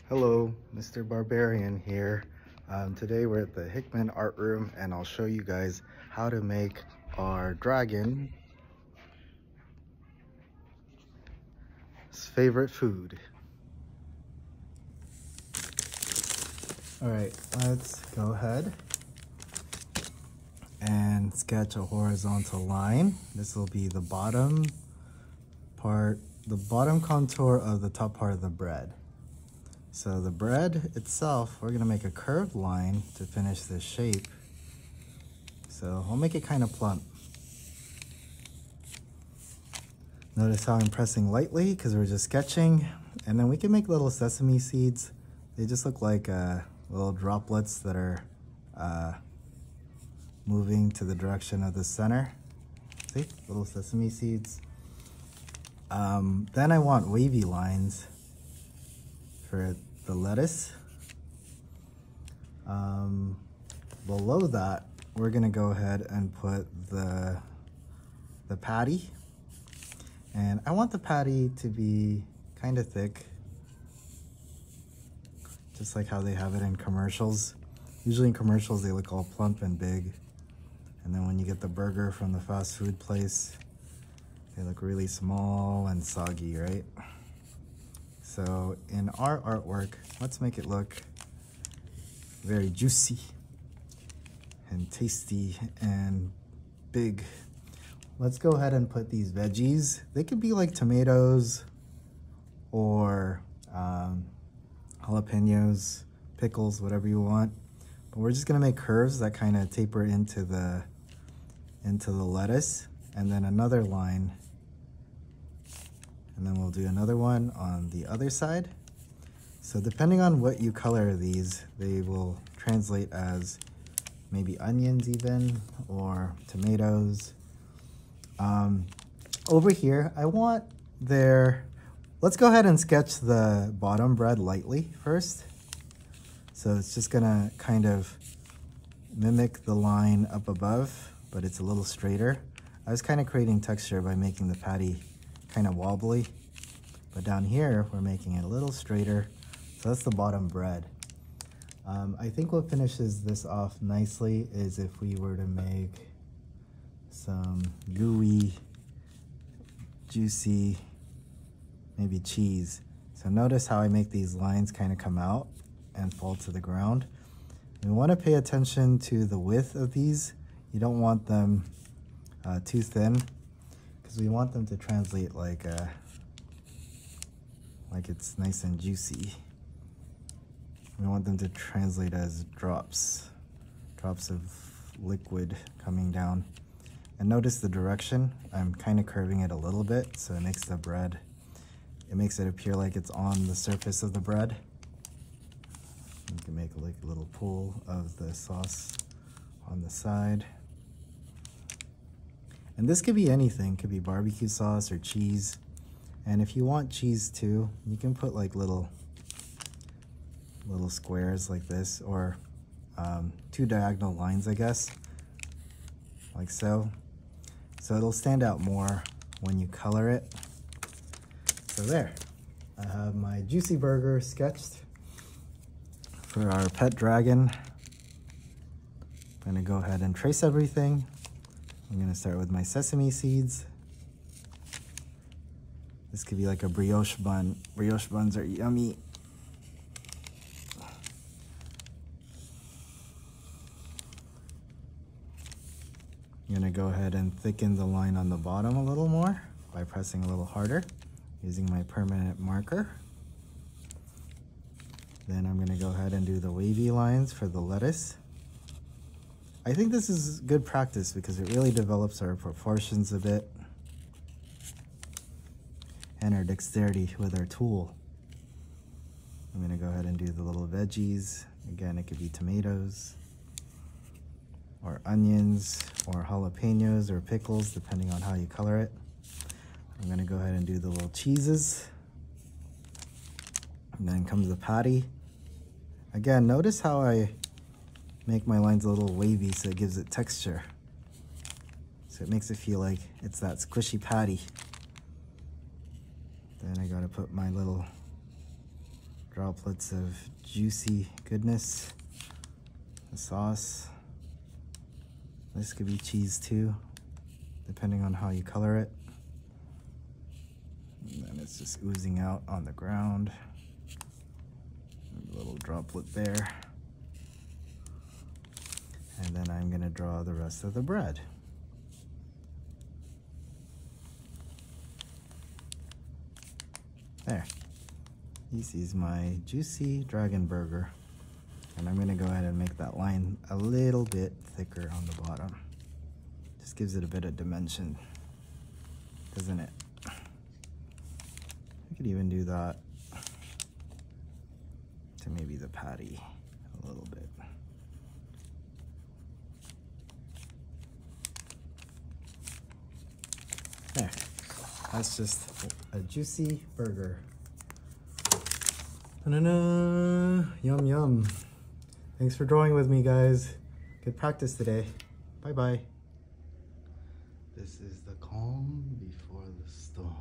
Hello, Mr. Barbarian here. Today we're at the Hickman Art Room and I'll show you guys how to make our dragon's favorite food. All right, let's go ahead and sketch a horizontal line. This will be the bottom part, the bottom contour of the top part of the bread. So the bread itself, we're gonna make a curved line to finish this shape. So I'll make it kind of plump. Notice how I'm pressing lightly because we're just sketching. And then we can make little sesame seeds. They just look like little droplets that are moving to the direction of the center. See, little sesame seeds. Then I want wavy lines for the lettuce. Below that, we're gonna go ahead and put the patty. And I want the patty to be kind of thick, just like how they have it in commercials. Usually in commercials, they look all plump and big. And then when you get the burger from the fast food place, they look really small and soggy, right? So in our artwork, let's make it look very juicy and tasty and big. Let's go ahead and put these veggies. They could be like tomatoes or jalapenos, pickles, whatever you want. But we're just gonna make curves that kind of taper into the lettuce, and then another line. And then we'll do another one on the other side. So depending on what you color these, they will translate as maybe onions even, or tomatoes. Over here, I want let's go ahead and sketch the bottom bread lightly first. So it's just gonna kind of mimic the line up above, but it's a little straighter. I was kind of creating texture by making the patty kind of wobbly, but down here, we're making it a little straighter. So that's the bottom bread. I think what finishes this off nicely is if we were to make some gooey, juicy, maybe cheese. So notice how I make these lines kind of come out and fall to the ground. We want to pay attention to the width of these. You don't want them too thin, because we want them to translate like it's nice and juicy. We want them to translate as drops of liquid coming down. And notice the direction. I'm kind of curving it a little bit, so it makes it makes it appear like it's on the surface of the bread. You can make like a little pool of the sauce on the side. And this could be anything, could be barbecue sauce or cheese. And if you want cheese too, you can put like little squares like this, or 2 diagonal lines, I guess, like so. So it'll stand out more when you color it. So there, I have my juicy burger sketched for our pet dragon. I'm gonna go ahead and trace everything. I'm gonna start with my sesame seeds. This could be like a brioche bun. Brioche buns are yummy. I'm gonna go ahead and thicken the line on the bottom a little more by pressing a little harder using my permanent marker. Then I'm gonna go ahead and do the wavy lines for the lettuce. I think this is good practice because it really develops our proportions a bit and our dexterity with our tool. I'm gonna go ahead and do the little veggies. Again, it could be tomatoes or onions or jalapenos or pickles, depending on how you color it. I'm gonna go ahead and do the little cheeses. And then comes the patty. Again, notice how I make my lines a little wavy so it gives it texture. So it makes it feel like it's that squishy patty. Then I gotta put my little droplets of juicy goodness. The sauce. This could be cheese too, depending on how you color it. And then it's just oozing out on the ground. A little droplet there. And then I'm gonna draw the rest of the bread. There. This is my juicy dragon burger. And I'm gonna go ahead and make that line a little bit thicker on the bottom. Just gives it a bit of dimension, doesn't it? I could even do that to maybe the patty a little bit. There, that's just a juicy burger. Ta-da-da! Yum, yum. Thanks for drawing with me, guys. Good practice today. Bye-bye. This is the calm before the storm.